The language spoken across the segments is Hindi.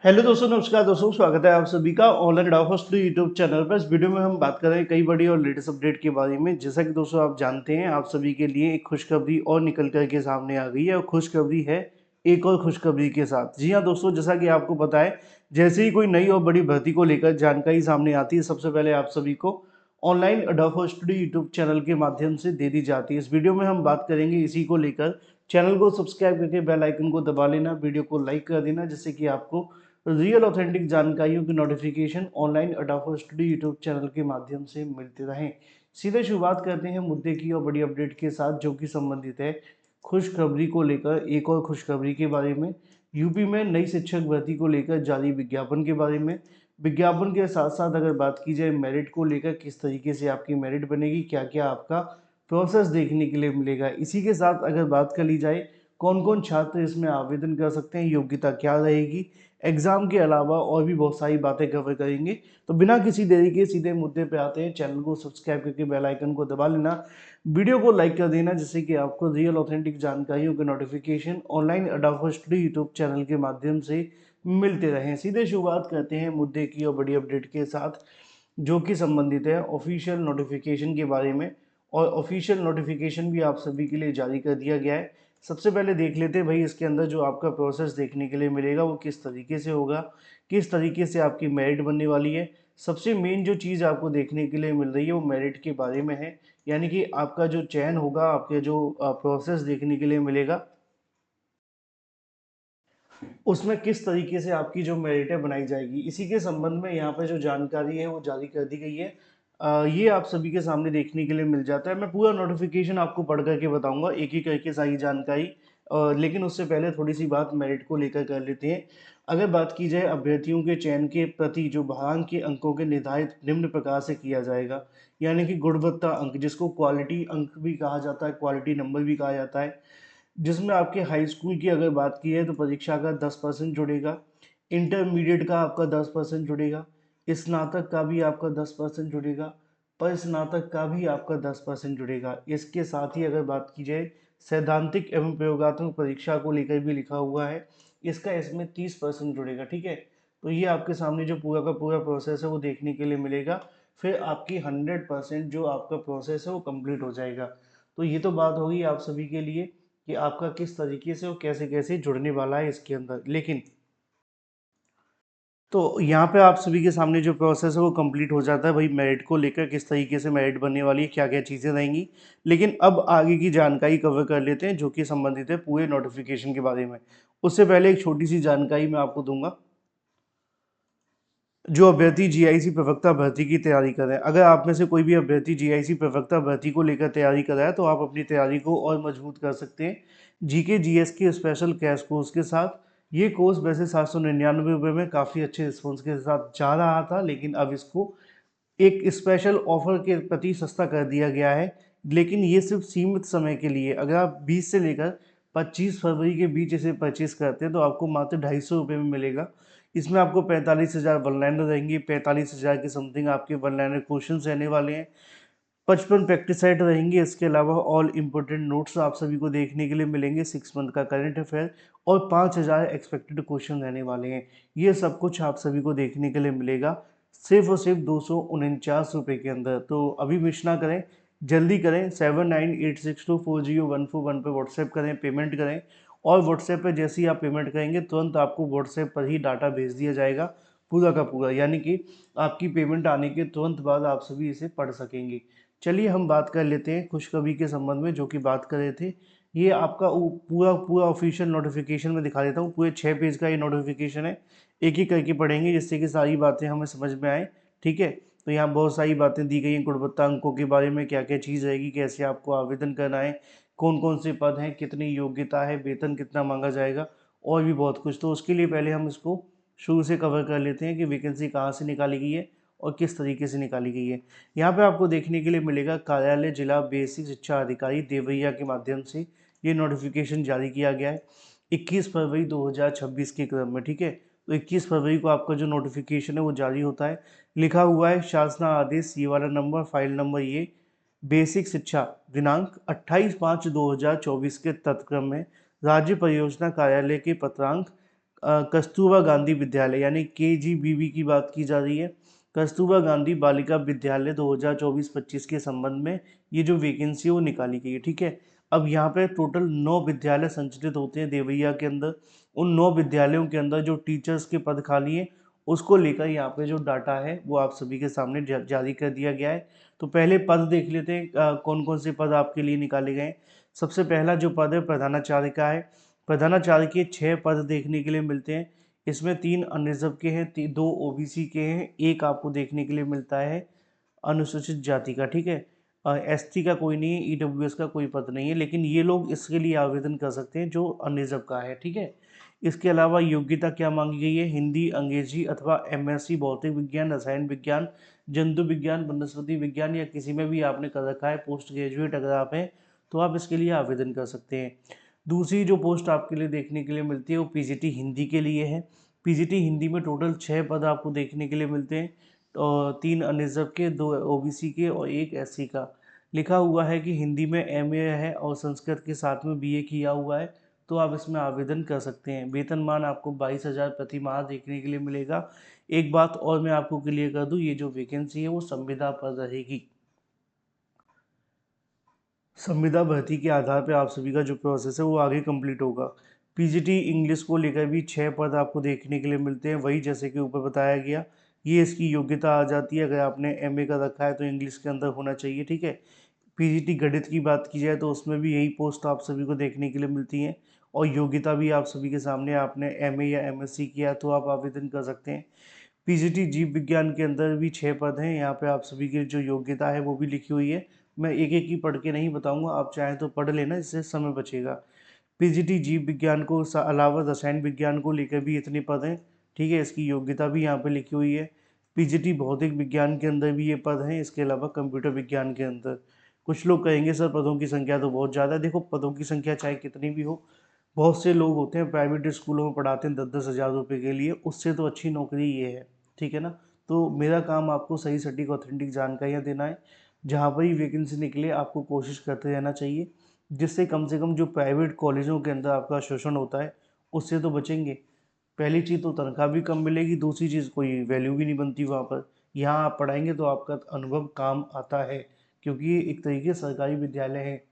हेलो दोस्तों, नमस्कार दोस्तों, स्वागत है आप सभी का ऑनलाइन डाउट यूट्यूब चैनल पर। इस वीडियो में हम बात कर रहे हैं कई बड़ी और लेटेस्ट अपडेट के बारे में। जैसा कि दोस्तों आप जानते हैं, आप सभी के लिए एक खुशखबरी और निकल कर के सामने आ गई है, और खुशखबरी है एक और खुशखबरी के साथ। जी हाँ दोस्तों, जैसा कि आपको पता है, जैसे ही कोई नई और बड़ी भर्ती को लेकर जानकारी सामने आती है, सबसे पहले आप सभी को online doubt studio YouTube channel के माध्यम से दे दी जाती है। इस वीडियो में हम बात करेंगे इसी को लेकर। चैनल को सब्सक्राइब करके बेल आइकन को दबा लेना, वीडियो को लाइक कर देना, जिससे कि आपको रियल ऑथेंटिक जानकारियों की नोटिफिकेशन ऑनलाइन अडाफो स्टूडियो यूट्यूब चैनल के माध्यम से मिलते रहें। सीधे शुरुआत करते हैं मुद्दे की और बड़ी अपडेट के साथ, जो कि संबंधित है खुशखबरी को लेकर। एक और खुशखबरी के बारे में, यूपी में नई शिक्षक भर्ती को लेकर जारी विज्ञापन के बारे में। विज्ञापन के साथ साथ अगर बात की जाए मेरिट को लेकर, किस तरीके से आपकी मेरिट बनेगी, क्या क्या आपका प्रोसेस देखने के लिए मिलेगा। इसी के साथ अगर बात कर ली जाए कौन कौन छात्र इसमें आवेदन कर सकते हैं, योग्यता क्या रहेगी, एग्जाम के अलावा और भी बहुत सारी बातें कवर करेंगे। तो बिना किसी देरी के सीधे मुद्दे पे आते हैं। चैनल को सब्सक्राइब करके बेल आइकन को दबा लेना, वीडियो को लाइक कर देना, जिससे कि आपको रियल ऑथेंटिक जानकारियों के नोटिफिकेशन ऑनलाइन अडाफो स्टडी यूट्यूब चैनल के माध्यम से मिलते रहें। सीधे शुरुआत करते हैं मुद्दे की और बड़ी अपडेट के साथ, जो कि संबंधित है ऑफिशियल नोटिफिकेशन के बारे में। और ऑफिशियल नोटिफिकेशन भी आप सभी के लिए जारी कर दिया गया है। सबसे पहले देख लेते हैं भाई, इसके अंदर जो आपका प्रोसेस देखने के लिए मिलेगा वो किस तरीके से होगा, किस तरीके से आपकी मेरिट बनने वाली है। सबसे मेन जो चीज़ आपको देखने के लिए मिल रही है वो मेरिट के बारे में है। यानी कि आपका जो चयन होगा, आपके जो प्रोसेस देखने के लिए मिलेगा, उसमें किस तरीके से आपकी जो मेरिट है बनाई जाएगी। इसी के संबंध में यहाँ पे जो जानकारी है वो जारी कर दी गई है। ये आप सभी के सामने देखने के लिए मिल जाता है। मैं पूरा नोटिफिकेशन आपको पढ़ करके बताऊंगा, एक एक करके सारी जानकारी। लेकिन उससे पहले थोड़ी सी बात मेरिट को लेकर कर लेते हैं। अगर बात की जाए अभ्यर्थियों के चयन के प्रति, जो भारांक के अंकों के निर्धारित निम्न प्रकार से किया जाएगा। यानी कि गुणवत्ता अंक, जिसको क्वालिटी अंक भी कहा जाता है, क्वालिटी नंबर भी कहा जाता है। जिसमें आपके हाई स्कूल की अगर बात की है तो परीक्षा का 10% जुड़ेगा, इंटरमीडिएट का आपका 10% जुड़ेगा, स्नातक का भी आपका 10% जुड़ेगा, पर स्नातक का भी आपका 10% जुड़ेगा। इसके साथ ही अगर बात की जाए सैद्धांतिक एवं प्रयोगात्मक परीक्षा को लेकर भी लिखा हुआ है, इसका इसमें 30% जुड़ेगा। ठीक है, तो ये आपके सामने जो पूरा का पूरा प्रोसेस है वो देखने के लिए मिलेगा। फिर आपकी 100% जो आपका प्रोसेस है वो कंप्लीट हो जाएगा। तो ये तो बात होगी आप सभी के लिए कि आपका किस तरीके से और कैसे कैसे जुड़ने वाला है इसके अंदर। लेकिन तो यहाँ पे आप सभी के सामने जो प्रोसेस है वो कंप्लीट हो जाता है भाई, मेरिट को लेकर किस तरीके से मेरिट बनने वाली है, क्या क्या चीज़ें रहेंगी। लेकिन अब आगे की जानकारी कवर कर लेते हैं, जो कि संबंधित है पूरे नोटिफिकेशन के बारे में। उससे पहले एक छोटी सी जानकारी मैं आपको दूंगा। जो अभ्यर्थी जीआईसी प्रवक्ता भर्ती की तैयारी कर रहे हैं, अगर आप में से कोई भी अभ्यर्थी जीआईसी प्रवक्ता भर्ती को लेकर तैयारी कर रहा है, तो आप अपनी तैयारी को और मजबूत कर सकते हैं जीके जीएस के स्पेशल क्रैश कोर्स के साथ। ये कोर्स वैसे 799 रुपये में काफ़ी अच्छे रिस्पॉन्स के साथ जा रहा था, लेकिन अब इसको एक स्पेशल ऑफर के प्रति सस्ता कर दिया गया है। लेकिन ये सिर्फ सीमित समय के लिए। अगर आप 20 से लेकर 25 फरवरी के बीच इसे परचेज करते हैं तो आपको मात्र 250 रुपये में मिलेगा। इसमें आपको 45,000 वन लाइनर रहेंगी, 45,000 के समथिंग आपके वन लाइनर क्वेश्चन रहने वाले हैं, 55 प्रैक्टिस सेट रहेंगे। इसके अलावा ऑल इंपॉर्टेंट नोट्स आप सभी को देखने के लिए मिलेंगे, 6 मंथ का करंट अफेयर, और 5,000 एक्सपेक्टेड क्वेश्चन रहने वाले हैं। ये सब कुछ आप सभी को देखने के लिए मिलेगा सिर्फ और सिर्फ 249 रुपये के अंदर। तो अभी मिस ना करें, जल्दी करें। 7986240141 पर व्हाट्सएप करें, पेमेंट करें। और व्हाट्सएप पर जैसे ही आप पेमेंट करेंगे, तुरंत आपको व्हाट्सएप पर ही डाटा भेज दिया जाएगा पूरा का पूरा। यानी कि आपकी पेमेंट आने के तुरंत बाद आप सभी इसे पढ़ सकेंगे। चलिए हम बात कर लेते हैं खुशखबरी के संबंध में, जो कि बात कर रहे थे। ये आपका पूरा पूरा ऑफिशियल नोटिफिकेशन में दिखा देता हूँ। पूरे 6 पेज का ये नोटिफिकेशन है, एक ही करके पढ़ेंगे जिससे कि सारी बातें हमें समझ में आए। ठीक है, तो यहाँ बहुत सारी बातें दी गई हैं गुणवत्ता अंकों के बारे में, क्या क्या चीज़ रहेगी, कैसे आपको आवेदन करना है, कौन कौन से पद हैं, कितनी योग्यता है, वेतन कितना मांगा जाएगा, और भी बहुत कुछ। तो उसके लिए पहले हम इसको शुरू से कवर कर लेते हैं कि वैकेंसी कहाँ से निकाली गई है और किस तरीके से निकाली गई है। यहाँ पे आपको देखने के लिए मिलेगा कार्यालय जिला बेसिक शिक्षा अधिकारी देवरिया के माध्यम से ये नोटिफिकेशन जारी किया गया है 21 फरवरी 2026 के क्रम में। ठीक है, तो 21 फरवरी को आपका जो नोटिफिकेशन है वो जारी होता है। लिखा हुआ है शासना आदेश, ये वाला नंबर, फाइल नंबर ये, बेसिक शिक्षा, दिनांक 28/5/2024 के तत्क्रम में राज्य परियोजना कार्यालय के पत्रांक कस्तूरबा गांधी विद्यालय यानी KGBV की बात की जा रही है। कस्तूरबा गांधी बालिका विद्यालय 2024-25 के संबंध में ये जो वैकेंसी है वो निकाली गई है, ठीक है। अब यहाँ पे टोटल 9 विद्यालय संचालित होते हैं देवैया के अंदर। उन 9 विद्यालयों के अंदर जो टीचर्स के पद खाली हैं उसको लेकर यहाँ पे जो डाटा है वो आप सभी के सामने जारी कर दिया गया है। तो पहले पद देख लेते हैं कौन कौन से पद आपके लिए निकाले गए हैं। सबसे पहला जो पद है प्रधानाचार्य का है। प्रधानाचार्य के 6 पद देखने के लिए मिलते हैं। इसमें 3 अनरिजर्व के हैं, 2 OBC के हैं, एक आपको देखने के लिए मिलता है अनुसूचित जाति का, ठीक है। ST का कोई नहीं है, EWS का कोई पद नहीं है, लेकिन ये लोग इसके लिए आवेदन कर सकते हैं जो अनरिजर्व का है, ठीक है। इसके अलावा योग्यता क्या मांगी गई है, हिंदी, अंग्रेजी अथवा MSc भौतिक विज्ञान, रसायन विज्ञान, जंतु विज्ञान, वनस्पति विज्ञान या किसी में भी आपने कर रखा है पोस्ट ग्रेजुएट अगर आप हैं तो आप इसके लिए आवेदन कर सकते हैं। दूसरी जो पोस्ट आपके लिए देखने के लिए मिलती है वो PGT हिंदी के लिए है। PGT हिंदी में टोटल 6 पद आपको देखने के लिए मिलते हैं, और 3 अनरिजर्व के, 2 OBC के और 1 SC का। लिखा हुआ है कि हिंदी में MA है और संस्कृत के साथ में BA किया हुआ है, तो आप इसमें आवेदन कर सकते हैं। वेतनमान आपको 22,000 प्रति माह देखने के लिए मिलेगा। एक बात और मैं आपको क्लियर कर दूं, ये जो वैकेंसी है वो संविदा पर रहेगी। संविदा भर्ती के आधार पर आप सभी का जो प्रोसेस है वो आगे कंप्लीट होगा। PGT इंग्लिश को लेकर भी 6 पद आपको देखने के लिए मिलते हैं, वही जैसे कि ऊपर बताया गया। ये इसकी योग्यता आ जाती है, अगर आपने MA का रखा है तो इंग्लिश के अंदर होना चाहिए, ठीक है। PGT गणित की बात की जाए तो उसमें भी यही पोस्ट आप सभी को देखने के लिए मिलती हैं, और योग्यता भी आप सभी के सामने, आपने MA या MSc किया तो आप आवेदन कर सकते हैं। PGT जीव विज्ञान के अंदर भी 6 पद हैं, यहाँ पे आप सभी की जो योग्यता है वो भी लिखी हुई है। मैं एक एक ही पढ़ के नहीं बताऊंगा, आप चाहें तो पढ़ लेना, इससे समय बचेगा। PGT जीव विज्ञान को अलावा रसायन विज्ञान को लेकर भी इतने पद हैं, ठीक है, इसकी योग्यता भी यहाँ पे लिखी हुई है। PGT भौतिक विज्ञान के अंदर भी ये पद हैं, इसके अलावा कंप्यूटर विज्ञान के अंदर। कुछ लोग कहेंगे सर पदों की संख्या तो बहुत ज़्यादा है। देखो, पदों की संख्या चाहे कितनी भी हो, बहुत से लोग होते हैं प्राइवेट स्कूलों में पढ़ाते हैं 10-10 हज़ार रुपये के लिए, उससे तो अच्छी नौकरी ये है, ठीक है ना। तो मेरा काम आपको सही सटीक ऑथेंटिक जानकारियाँ देना है। जहाँ पर ही वैकेंसी निकले आपको कोशिश करते रहना चाहिए, जिससे कम से कम जो प्राइवेट कॉलेजों के अंदर आपका शोषण होता है उससे तो बचेंगे। पहली चीज़ तो तनख्वाह भी कम मिलेगी, दूसरी चीज़ कोई वैल्यू भी नहीं बनती वहाँ पर। यहाँ आप पढ़ाएंगे तो आपका अनुभव काम आता है, क्योंकि ये एक तरीके से सरकारी विद्यालय है।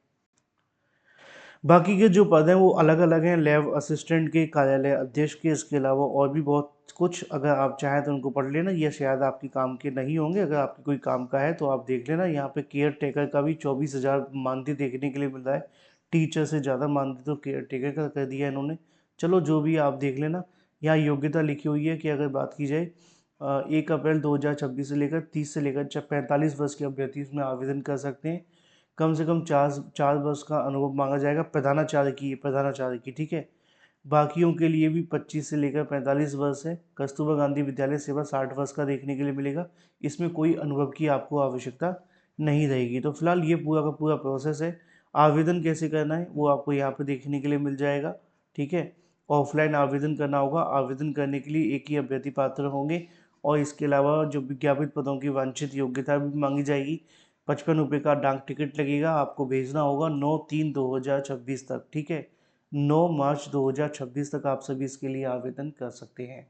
बाकी के जो पद हैं वो अलग अलग हैं, लैब असिस्टेंट के, कार्यालय अध्यक्ष के, इसके अलावा और भी बहुत कुछ। अगर आप चाहें तो उनको पढ़ लेना, ये शायद आपके काम के नहीं होंगे, अगर आपके कोई काम का है तो आप देख लेना। यहाँ पे केयर टेकर का भी 24,000 मानदेय देखने के लिए मिल रहा है। टीचर से ज़्यादा मानदेय तो केयर टेकर का कर दिया इन्होंने। चलो जो भी आप देख लेना। यहाँ योग्यता लिखी हुई है कि अगर बात की जाए 1 अप्रैल 2026 से लेकर 30 से लेकर 45 वर्ष के अभ्यर्थी इसमें आवेदन कर सकते हैं। कम से कम 4 वर्ष का अनुभव मांगा जाएगा प्रधानाचार्य की, ठीक है। बाकियों के लिए भी 25 से लेकर 45 वर्ष है। कस्तूरबा गांधी विद्यालय सेवा 60 वर्ष का देखने के लिए मिलेगा। इसमें कोई अनुभव की आपको आवश्यकता नहीं रहेगी। तो फिलहाल ये पूरा का पूरा प्रोसेस है। आवेदन कैसे करना है वो आपको यहाँ पे देखने के लिए मिल जाएगा, ठीक है। ऑफलाइन आवेदन करना होगा। आवेदन करने के लिए एक ही अभ्यर्थी पात्र होंगे, और इसके अलावा जो विज्ञापित पदों की वांछित योग्यता भी मांगी जाएगी। 55 रुपये का डाक टिकट लगेगा, आपको भेजना होगा 9/3/2026 तक, ठीक है। 9 मार्च 2026 तक आप सभी इसके लिए आवेदन कर सकते हैं।